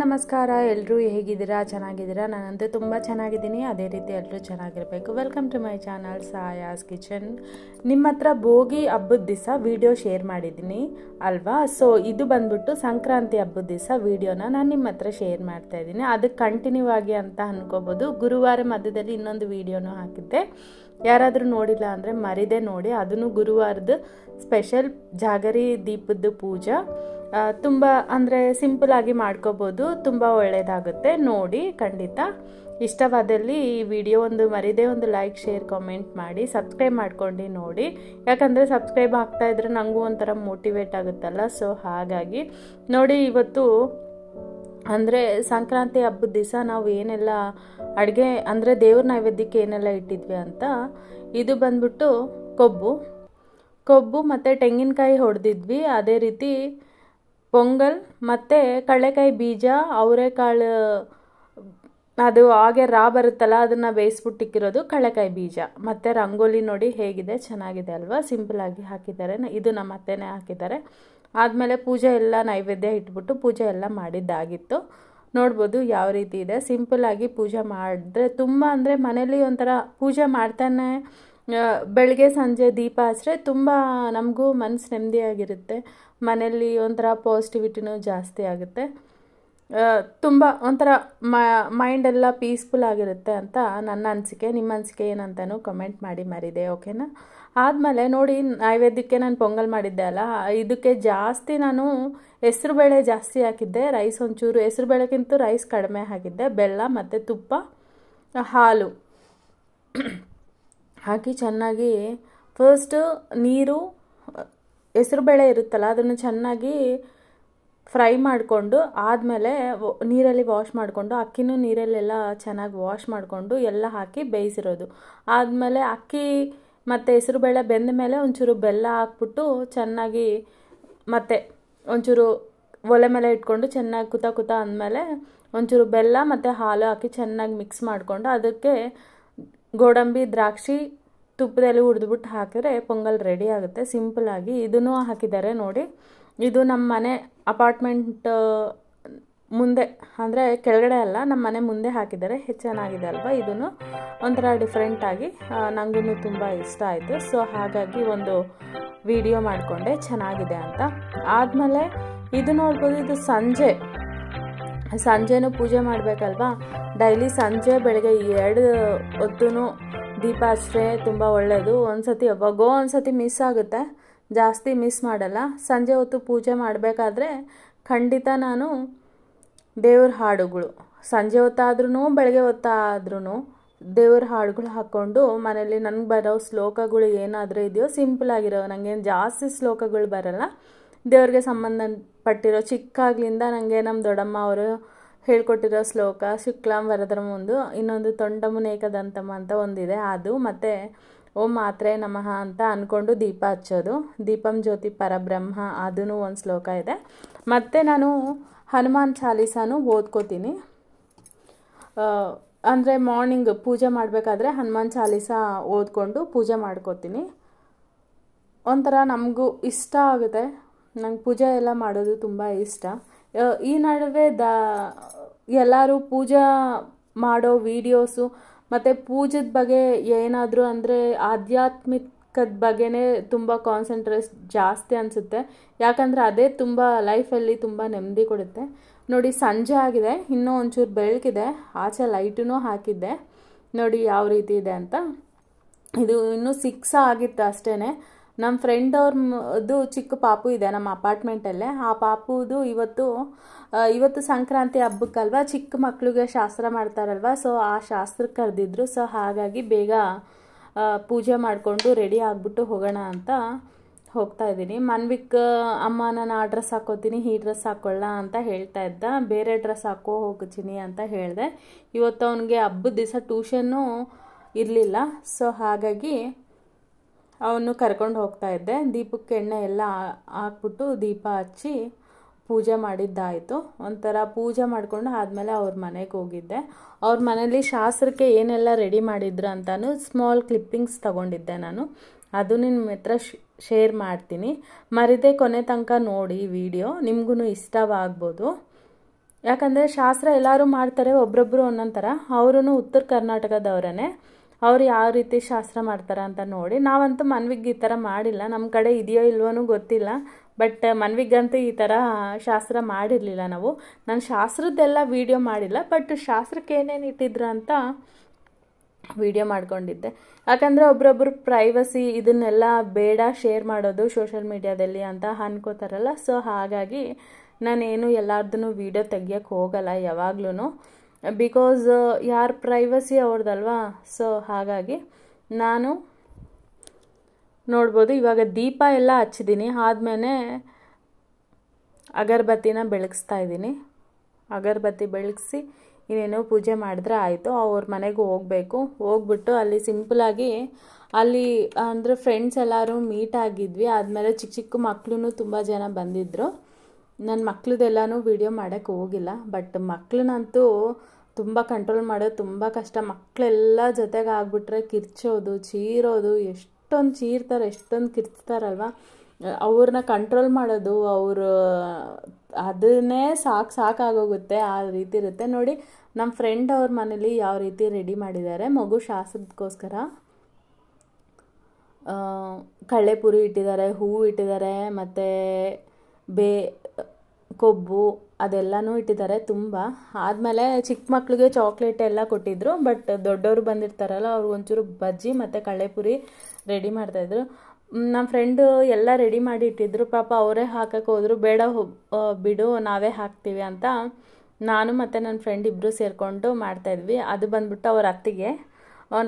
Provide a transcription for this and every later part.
ನಮಸ್ಕಾರ. ಎಲ್ಲರೂ ಹೇಗಿದ್ದೀರಾ? ಚೆನ್ನಾಗಿದ್ದೀರಾ? ನಾನಂತೂ ತುಂಬ ಚೆನ್ನಾಗಿದ್ದೀನಿ. ಅದೇ ರೀತಿ ಎಲ್ಲರೂ ಚೆನ್ನಾಗಿರಬೇಕು. Welcome to my channel Sayas kitchen. ನಿಮ್ಮ ಹತ್ರ ಭೋಗಿ ಹಬ್ಬದ ದಿವಸ ವಿಡಿಯೋ ಶೇರ್ ಮಾಡಿದ್ದೀನಿ ಅಲ್ವಾ? ಸೊ ಇದು ಬಂದ್ಬಿಟ್ಟು ಸಂಕ್ರಾಂತಿ ಹಬ್ಬದ ದಿವಸ ವಿಡಿಯೋನ ನಾನು ನಿಮ್ಮ ಹತ್ರ ಶೇರ್ ಮಾಡ್ತಾ ಇದ್ದೀನಿ. ಅದಕ್ಕೆ ಕಂಟಿನ್ಯೂ ಆಗಿ ಅಂತ ಅನ್ಕೋಬೋದು. ಗುರುವಾರ ಮಧ್ಯದಲ್ಲಿ ಇನ್ನೊಂದು ವಿಡಿಯೋನೂ ಹಾಕಿದ್ದೆ. ಯಾರಾದರೂ ನೋಡಿಲ್ಲ ಅಂದರೆ ಮರಿದೇ ನೋಡಿ. ಅದನ್ನು ಗುರುವಾರದ ಸ್ಪೆಷಲ್ ಜಾಗರಿ ದೀಪದ ಪೂಜಾ ತುಂಬ ಅಂದರೆ ಸಿಂಪಲಾಗಿ ಮಾಡ್ಕೋಬೋದು. ತುಂಬ ಒಳ್ಳೆಯದಾಗುತ್ತೆ. ನೋಡಿ, ಖಂಡಿತ ಇಷ್ಟವಾದಲ್ಲಿ ಈ ವಿಡಿಯೋ ಮರಿದೇ ಒಂದು ಲೈಕ್, ಶೇರ್, ಕಾಮೆಂಟ್ ಮಾಡಿ, ಸಬ್ಸ್ಕ್ರೈಬ್ ಮಾಡ್ಕೊಂಡು ನೋಡಿ. ಯಾಕಂದರೆ ಸಬ್ಸ್ಕ್ರೈಬ್ ಆಗ್ತಾ ಇದ್ರೆ ನನಗೂ ಒಂಥರ ಮೋಟಿವೇಟ್ ಆಗುತ್ತಲ್ಲ. ಸೊ ಹಾಗಾಗಿ ನೋಡಿ, ಇವತ್ತು ಅಂದರೆ ಸಂಕ್ರಾಂತಿ ಹಬ್ಬದ ದಿವಸ ನಾವು ಏನೆಲ್ಲ ಅಡುಗೆ ಅಂದರೆ ದೇವ್ರ ನೈವೇದ್ಯಕ್ಕೆ ಏನೆಲ್ಲ ಇಟ್ಟಿದ್ವಿ ಅಂತ. ಇದು ಬಂದ್ಬಿಟ್ಟು ಕೊಬ್ಬು ಮತ್ತು ತೆಂಗಿನಕಾಯಿ ಹೊಡೆದಿದ್ವಿ. ಅದೇ ರೀತಿ ಪೊಂಗಲ್ ಮತ್ತು ಕಡಲೆಕಾಯಿ ಬೀಜ, ಅವರೆಕಾಳು, ಅದು ಹಾಗೆ ಬರುತ್ತಲ್ಲ, ಅದನ್ನು ಬೇಯಿಸ್ಬಿಟ್ಟಿಕ್ಕಿರೋದು ಕಡಲೆಕಾಯಿ ಬೀಜ. ಮತ್ತು ರಂಗೋಲಿ ನೋಡಿ ಹೇಗಿದೆ, ಚೆನ್ನಾಗಿದೆ ಅಲ್ವಾ? ಸಿಂಪಲಾಗಿ ಹಾಕಿದ್ದಾರೆ. ಇದು ನಮ್ಮ ಅತ್ತೆನೇ ಹಾಕಿದ್ದಾರೆ. ಆದಮೇಲೆ ಪೂಜೆ ಎಲ್ಲ ನೈವೇದ್ಯ ಇಟ್ಬಿಟ್ಟು ಪೂಜೆ ಎಲ್ಲ ಮಾಡಿದ್ದಾಗಿತ್ತು. ನೋಡ್ಬೋದು ಯಾವ ರೀತಿ ಇದೆ. ಸಿಂಪಲಾಗಿ ಪೂಜೆ ಮಾಡಿದ್ರೆ ತುಂಬ ಅಂದರೆ ಮನೇಲಿ ಒಂಥರ ಪೂಜೆ ಮಾಡ್ತಾನೆ ಬೆಳಗ್ಗೆ ಸಂಜೆ ದೀಪ ಹಚ್ಚಿದ್ರೆ ತುಂಬ ನಮಗೂ ಮನಸ್ಸು ನೆಮ್ಮದಿಯಾಗಿರುತ್ತೆ. ಮನೆಯಲ್ಲಿ ಒಂಥರ ಪಾಸಿಟಿವಿಟಿನೂ ಜಾಸ್ತಿ ಆಗುತ್ತೆ. ತುಂಬ ಒಂಥರ ಮೈಂಡೆಲ್ಲ ಪೀಸ್ಫುಲ್ ಆಗಿರುತ್ತೆ ಅಂತ ನನ್ನ ಅನಿಸಿಕೆ. ನಿಮ್ಮ ಅನಿಸಿಕೆ ಏನಂತನೂ ಕಮೆಂಟ್ ಮಾಡಿ ಮರಿದೆ, ಓಕೆನಾ? ಆದಮೇಲೆ ನೋಡಿ, ನೈವೇದ್ಯಕ್ಕೆ ನಾನು ಪೊಂಗಲ್ ಮಾಡಿದ್ದೆ ಅಲ್ಲ, ಇದಕ್ಕೆ ಜಾಸ್ತಿ ನಾನು ಹೆಸರುಬೇಳೆ ಜಾಸ್ತಿ ಹಾಕಿದ್ದೆ. ರೈಸ್ ಒಂಚೂರು, ಹೆಸರುಬೇಳೆಗಿಂತ ರೈಸ್ ಕಡಿಮೆ ಹಾಕಿದ್ದೆ. ಬೆಲ್ಲ ಮತ್ತು ತುಪ್ಪ, ಹಾಲು ಹಾಕಿ ಚೆನ್ನಾಗಿ ಫಸ್ಟು ನೀರು, ಹೆಸರುಬೇಳೆ ಇರುತ್ತಲ್ಲ ಅದನ್ನು ಚೆನ್ನಾಗಿ ಫ್ರೈ ಮಾಡಿಕೊಂಡು, ಆದಮೇಲೆ ನೀರಲ್ಲಿ ವಾಶ್ ಮಾಡಿಕೊಂಡು, ಅಕ್ಕಿನೂ ನೀರಲ್ಲೆಲ್ಲ ಚೆನ್ನಾಗಿ ವಾಶ್ ಮಾಡಿಕೊಂಡು ಎಲ್ಲ ಹಾಕಿ ಬೇಯಿಸಿರೋದು. ಆದಮೇಲೆ ಅಕ್ಕಿ ಮತ್ತು ಹೆಸರುಬೇಳೆ ಬೆಂದ ಮೇಲೆ ಒಂಚೂರು ಬೆಲ್ಲ ಹಾಕ್ಬಿಟ್ಟು ಚೆನ್ನಾಗಿ ಮತ್ತೆ ಒಂಚೂರು ಒಲೆ ಮೇಲೆ ಇಟ್ಕೊಂಡು ಚೆನ್ನಾಗಿ ಕುತ ಅಂದಮೇಲೆ ಒಂಚೂರು ಬೆಲ್ಲ ಮತ್ತು ಹಾಲು ಹಾಕಿ ಚೆನ್ನಾಗಿ ಮಿಕ್ಸ್ ಮಾಡಿಕೊಂಡು ಅದಕ್ಕೆ ಗೋಡಂಬಿ, ದ್ರಾಕ್ಷಿ ತುಪ್ಪದಲ್ಲಿ ಹುರಿದ್ಬಿಟ್ಟು ಹಾಕಿದ್ರೆ ಪೊಂಗಲ್ ರೆಡಿ ಆಗುತ್ತೆ ಸಿಂಪಲಾಗಿ. ಇದನ್ನು ಹಾಕಿದ್ದಾರೆ ನೋಡಿ. ಇದು ನಮ್ಮ ಮನೆ ಅಪಾರ್ಟ್ಮೆಂಟ್ ಮುಂದೆ, ಅಂದರೆ ಕೆಳಗಡೆ ಅಲ್ಲ, ನಮ್ಮ ಮನೆ ಮುಂದೆ ಹಾಕಿದ್ದಾರೆ. ಚೆನ್ನಾಗಿದೆ ಅಲ್ವಾ? ಇದನ್ನು ಒಂಥರ ಡಿಫ್ರೆಂಟಾಗಿ ನನಗೂ ತುಂಬ ಇಷ್ಟ ಆಯಿತು. ಸೊ ಹಾಗಾಗಿ ಒಂದು ವಿಡಿಯೋ ಮಾಡಿಕೊಂಡೆ, ಚೆನ್ನಾಗಿದೆ ಅಂತ. ಆದಮೇಲೆ ಇದು ನೋಡ್ಬೋದು, ಇದು ಸಂಜೆನೂ ಪೂಜೆ ಮಾಡಬೇಕಲ್ವಾ? ಡೈಲಿ ಸಂಜೆ ಬೆಳಗ್ಗೆ 2 ಹೊತ್ತೂ ದೀಪ ಹಚ್ಚಿದ್ರೆ ತುಂಬ ಒಳ್ಳೆಯದು. ಯಾವಾಗೋ ಒಂದ್ಸತಿ ಮಿಸ್ ಆಗುತ್ತೆ, ಜಾಸ್ತಿ ಮಿಸ್ ಮಾಡಲ್ಲ. ಸಂಜೆ ಹೊತ್ತು ಪೂಜೆ ಮಾಡಬೇಕಾದ್ರೆ ಖಂಡಿತ ನಾನು ದೇವ್ರ ಹಾಡುಗಳು, ಸಂಜೆ ಹೊತ್ತಾದ್ರೂ ಬೆಳಗ್ಗೆ ಹೊತ್ತಾದ್ರೂ ದೇವ್ರ ಹಾಡುಗಳು ಹಾಕ್ಕೊಂಡು ಮನೇಲಿ ನನಗೆ ಬರೋ ಶ್ಲೋಕಗಳು ಏನಾದರೂ ಇದೆಯೋ ಸಿಂಪಲಾಗಿರೋ, ನನಗೇನು ಜಾಸ್ತಿ ಶ್ಲೋಕಗಳು ಬರಲ್ಲ. ದೇವ್ರಿಗೆ ಸಂಬಂಧಪಟ್ಟಿರೋ ಚಿಕ್ಕಾಗ್ಲಿಂದ ನನಗೆ ನಮ್ಮ ದೊಡ್ಡಮ್ಮ ಅವರು ಹೇಳ್ಕೊಟ್ಟಿರೋ ಶ್ಲೋಕ ಶುಕ್ಲಾಂ ವರದರಂ ಒಂದು, ಇನ್ನೊಂದು ತೊಂಡಮುನ ಏಕದಂತಮ ಅಂತ ಒಂದಿದೆ ಅದು, ಮತ್ತು ಓಂ ಮಾತ್ರೆ ನಮಃ ಅಂತ ಅಂದ್ಕೊಂಡು ದೀಪ ಹಚ್ಚೋದು. ದೀಪಂ ಜ್ಯೋತಿ ಪರಬ್ರಹ್ಮ ಅದೂ ಒಂದು ಶ್ಲೋಕ ಇದೆ. ಮತ್ತು ನಾನು ಹನುಮಾನ್ ಚಾಲೀಸಾನು ಓದ್ಕೋತೀನಿ. ಅಂದರೆ ಮಾರ್ನಿಂಗ್ ಪೂಜೆ ಮಾಡಬೇಕಾದ್ರೆ ಹನುಮಾನ್ ಚಾಲೀಸ ಓದ್ಕೊಂಡು ಪೂಜೆ ಮಾಡ್ಕೋತೀನಿ. ಒಂಥರ ನಮಗೂ ಇಷ್ಟ ಆಗುತ್ತೆ. ನಂಗೆ ಪೂಜೆ ಎಲ್ಲ ಮಾಡೋದು ತುಂಬ ಇಷ್ಟ. ಈ ನಡುವೆ ಎಲ್ಲರೂ ಪೂಜೆ ಮಾಡೋ ವಿಡಿಯೋಸು ಮತ್ತು ಪೂಜದ ಬಗ್ಗೆ ಏನಾದರೂ ಅಂದರೆ ಆಧ್ಯಾತ್ಮಿಕದ ಬಗ್ಗೆನೇ ತುಂಬ ಕಾನ್ಸಂಟ್ರೇಟ್ ಜಾಸ್ತಿ ಅನಿಸುತ್ತೆ. ಯಾಕಂದರೆ ಅದೇ ತುಂಬ ಲೈಫಲ್ಲಿ ತುಂಬ ನೆಮ್ಮದಿ ಕೊಡುತ್ತೆ. ನೋಡಿ, ಸಂಜೆ ಆಗಿದೆ, ಇನ್ನೂ ಒಂಚೂರು ಬೆಳಕಿದೆ, ಆಚೆ ಲೈಟೂ ಹಾಕಿದ್ದೆ. ನೋಡಿ ಯಾವ ರೀತಿ ಇದೆ ಅಂತ. ಇದು ಇನ್ನೂ 6 ಆಗಿತ್ತು ಅಷ್ಟೇ. ನಮ್ಮ ಫ್ರೆಂಡ್ ಅವ್ರದ್ದು ಚಿಕ್ಕ ಪಾಪು ಇದೆ ನಮ್ಮ ಅಪಾರ್ಟ್ಮೆಂಟಲ್ಲೇ. ಆ ಪಾಪುದು ಇವತ್ತು ಸಂಕ್ರಾಂತಿ ಹಬ್ಬಕ್ಕಲ್ವ, ಚಿಕ್ಕ ಮಕ್ಕಳಿಗೆ ಶಾಸ್ತ್ರ ಮಾಡ್ತಾರಲ್ವ. ಸೊ ಆ ಶಾಸ್ತ್ರಕ್ಕೆ ಕರೆದಿದ್ರು. ಸೊ ಹಾಗಾಗಿ ಬೇಗ ಪೂಜೆ ಮಾಡಿಕೊಂಡು ರೆಡಿ ಆಗಿಬಿಟ್ಟು ಹೋಗೋಣ ಅಂತ ಹೋಗ್ತಾ ಇದ್ದೀನಿ. ಮನ್ವಿಕ್ ಅಮ್ಮ ನಾನು ಆ ಡ್ರೆಸ್ ಹಾಕೋತೀನಿ, ಈ ಡ್ರೆಸ್ ಹಾಕೊಳ್ಳ ಅಂತ ಹೇಳ್ತಾ ಇದ್ದ. ಬೇರೆ ಡ್ರೆಸ್ ಹೋಗ್ತೀನಿ ಅಂತ ಹೇಳಿದೆ. ಇವತ್ತು ಅವನಿಗೆ ಹಬ್ಬದ ದಿವಸ ಟ್ಯೂಷನ್ನು ಇರಲಿಲ್ಲ. ಸೊ ಹಾಗಾಗಿ ಅವನು ಕರ್ಕೊಂಡು ಹೋಗ್ತಾ ಇದ್ದೆ. ದೀಪಕ್ಕೆ ಎಣ್ಣೆ ಎಲ್ಲ ಹಾಕ್ಬಿಟ್ಟು ದೀಪ ಹಚ್ಚಿ ಪೂಜೆ ಮಾಡಿದ್ದಾಯಿತು. ಒಂಥರ ಪೂಜೆ ಮಾಡಿಕೊಂಡು ಆದಮೇಲೆ ಅವ್ರ ಮನೆಗೆ ಹೋಗಿದ್ದೆ. ಅವ್ರ ಮನೇಲಿ ಶಾಸ್ತ್ರಕ್ಕೆ ಏನೆಲ್ಲ ರೆಡಿ ಮಾಡಿದ್ರು ಅಂತಾನು ಸ್ಮಾಲ್ ಕ್ಲಿಪ್ಪಿಂಗ್ಸ್ ತೊಗೊಂಡಿದ್ದೆ ನಾನು. ಅದು ನಿಮ್ಮ ಹತ್ರ ಶೇರ್ ಮಾಡ್ತೀನಿ. ಮರಿದೆ ಕೊನೆ ತನಕ ನೋಡಿ ವಿಡಿಯೋ, ನಿಮಗೂ ಇಷ್ಟವಾಗ್ಬೋದು. ಯಾಕಂದರೆ ಶಾಸ್ತ್ರ ಎಲ್ಲರೂ ಮಾಡ್ತಾರೆ, ಒಬ್ರೊಬ್ಬರು ಒಂದೊಂದು ಥರ. ಅವರೂ ಉತ್ತರ ಕರ್ನಾಟಕದವರೇ. ಅವ್ರು ಯಾವ ರೀತಿ ಶಾಸ್ತ್ರ ಮಾಡ್ತಾರೆ ಅಂತ ನೋಡಿ. ನಾವಂತೂ ಮನ್ವಿಗೆ ಈ ಥರ ಮಾಡಿಲ್ಲ, ನಮ್ಮ ಕಡೆ ಇದೆಯೋ ಇಲ್ವೋ ಗೊತ್ತಿಲ್ಲ. ಬಟ್ ಮನ್ವಿಗಂತೂ ಈ ಥರ ಶಾಸ್ತ್ರ ಮಾಡಿರಲಿಲ್ಲ ನಾವು. ನಾನು ಶಾಸ್ತ್ರದ್ದೆಲ್ಲ ವೀಡಿಯೋ ಮಾಡಿಲ್ಲ, ಬಟ್ ಶಾಸ್ತ್ರಕ್ಕೆ ಏನೇನು ಇಟ್ಟಿದ್ರು ಅಂತ ವಿಡಿಯೋ ಮಾಡ್ಕೊಂಡಿದ್ದೆ. ಯಾಕಂದರೆ ಒಬ್ರೊಬ್ರು ಪ್ರೈವಸಿ ಇದನ್ನೆಲ್ಲ ಬೇಡ ಶೇರ್ ಮಾಡೋದು ಸೋಷಿಯಲ್ ಮೀಡಿಯಾದಲ್ಲಿ ಅಂತ ಅನ್ಕೋತಾರಲ್ಲ. ಸೊ ಹಾಗಾಗಿ ನಾನೇನು ಎಲ್ಲಾರ್ದು ವಿಡಿಯೋ ತೆಗಿಯೋಕ್ಕೆ ಹೋಗಲ್ಲ ಯಾವಾಗ್ಲೂ, ಬಿಕಾಸ್ ಯಾರ ಪ್ರೈವಸಿ ಅವ್ರದ್ದಲ್ವಾ. ಸೊ ಹಾಗಾಗಿ ನಾನು ನೋಡ್ಬೋದು ಇವಾಗ ದೀಪ ಎಲ್ಲ ಹಚ್ಚಿದ್ದೀನಿ. ಆದಮೇಲೆ ಅಗರಬತ್ತಿನ ಬೆಳಗಿಸ್ತಾ ಇದ್ದೀನಿ. ಅಗರಬತ್ತಿ ಬೆಳಗಿಸಿ ಇನ್ನೇನೋ ಪೂಜೆ ಮಾಡಿದ್ರೆ ಆಯಿತು. ಅವ್ರ ಮನೆಗೆ ಹೋಗಬೇಕು. ಹೋಗ್ಬಿಟ್ಟು ಅಲ್ಲಿ ಸಿಂಪಲಾಗಿ ಅಲ್ಲಿ ಅಂದರೆ ಫ್ರೆಂಡ್ಸ್ ಎಲ್ಲರೂ ಮೀಟ್ ಆಗಿದ್ವಿ. ಆದಮೇಲೆ ಚಿಕ್ಕ ಚಿಕ್ಕ ಮಕ್ಕಳು ತುಂಬ ಜನ ಬಂದಿದ್ದರು. ನನ್ನ ಮಕ್ಳದ್ದೆಲ್ಲನೂ ವಿಡಿಯೋ ಮಾಡೋಕ್ಕೆ ಹೋಗಿಲ್ಲ. ಬಟ್ ಮಕ್ಕಳನ್ನಂತೂ ತುಂಬ ಕಂಟ್ರೋಲ್ ಮಾಡೋದು ತುಂಬ ಕಷ್ಟ. ಮಕ್ಕಳೆಲ್ಲ ಜೊತೆಗೆ ಆಗ್ಬಿಟ್ರೆ ಕಿರ್ಚೋದು, ಚೀರೋದು, ಎಷ್ಟೊಂದು ಚೀರ್ತಾರೆ, ಎಷ್ಟೊಂದು ಕಿರ್ಚ್ತಾರಲ್ವ. ಅವ್ರನ್ನ ಕಂಟ್ರೋಲ್ ಮಾಡೋದು ಅವರು ಅದನ್ನೇ ಸಾಕಾಗೋಗುತ್ತೆ. ಆ ರೀತಿ ಇರುತ್ತೆ ನೋಡಿ. ನಮ್ಮ ಫ್ರೆಂಡ್ ಅವ್ರ ಮನೇಲಿ ಯಾವ ರೀತಿ ರೆಡಿ ಮಾಡಿದ್ದಾರೆ, ಮಗು ಶಾಸ್ತ್ರಕ್ಕೋಸ್ಕರ ಕಳ್ಳೆಪುರಿ ಇಟ್ಟಿದ್ದಾರೆ, ಹೂವು ಇಟ್ಟಿದ್ದಾರೆ, ಮತ್ತು ಕೊಬ್ಬು ಅದೆಲ್ಲನೂ ಇಟ್ಟಿದ್ದಾರೆ ತುಂಬ. ಆದಮೇಲೆ ಚಿಕ್ಕ ಮಕ್ಳಿಗೆ ಚಾಕ್ಲೇಟ್ ಎಲ್ಲ ಕೊಟ್ಟಿದ್ರು. ಬಟ್ ದೊಡ್ಡವರು ಬಂದಿರ್ತಾರಲ್ಲ ಅವ್ರು ಒಂಚೂರು ಬಜ್ಜಿ ಮತ್ತು ಕಳ್ಳೆಪುರಿ ರೆಡಿ ಮಾಡ್ತಾಯಿದ್ರು. ನಮ್ಮ ಫ್ರೆಂಡು ಎಲ್ಲ ರೆಡಿ ಮಾಡಿ ಇಟ್ಟಿದ್ರು. ಪಾಪ ಅವರೇ ಹಾಕಕ್ಕೆ ಹೋದರು. ಬೇಡ ಬಿಡು ನಾವೇ ಹಾಕ್ತೀವಿ ಅಂತ ನಾನು ಮತ್ತು ನನ್ನ ಫ್ರೆಂಡ್ ಇಬ್ಬರು ಸೇರಿಕೊಂಡು ಮಾಡ್ತಾಯಿದ್ವಿ. ಅದು ಬಂದ್ಬಿಟ್ಟು ಅವ್ರ ಅತ್ತಿಗೆ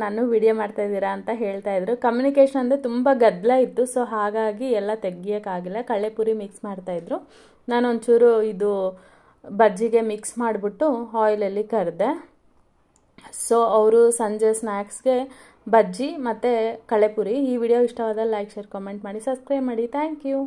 ನಾನು ವಿಡಿಯೋ ಮಾಡ್ತಾಯಿದ್ದೀರಾ ಅಂತ ಹೇಳ್ತಾಯಿದ್ರು. ಕಮ್ಯುನಿಕೇಷನ್ ಅಂದರೆ ತುಂಬ ಗದ್ದಲ ಇತ್ತು. ಸೊ ಹಾಗಾಗಿ ಎಲ್ಲ ತೆಗಿಯೋಕ್ಕಾಗಿಲ್ಲ. ಕಳ್ಳೆಪುರಿ ಮಿಕ್ಸ್ ಮಾಡ್ತಾಯಿದ್ರು. ನಾನು ಒಂಚೂರು ಇದು ಬಜ್ಜಿಗೆ ಮಿಕ್ಸ್ ಮಾಡಿಬಿಟ್ಟು ಆಯಿಲಲ್ಲಿ ಕರೆದೆ. ಸೊ ಅವರು ಸಂಜೆ ಸ್ನ್ಯಾಕ್ಸ್ಗೆ ಬಜ್ಜಿ ಮತ್ತು ಕಳ್ಳೆಪುರಿ. ಈ ವಿಡಿಯೋ ಇಷ್ಟವಾದ ಲೈಕ್, ಶೇರ್, ಕಾಮೆಂಟ್ ಮಾಡಿ, ಸಬ್ಸ್ಕ್ರೈಬ್ ಮಾಡಿ. Thank you.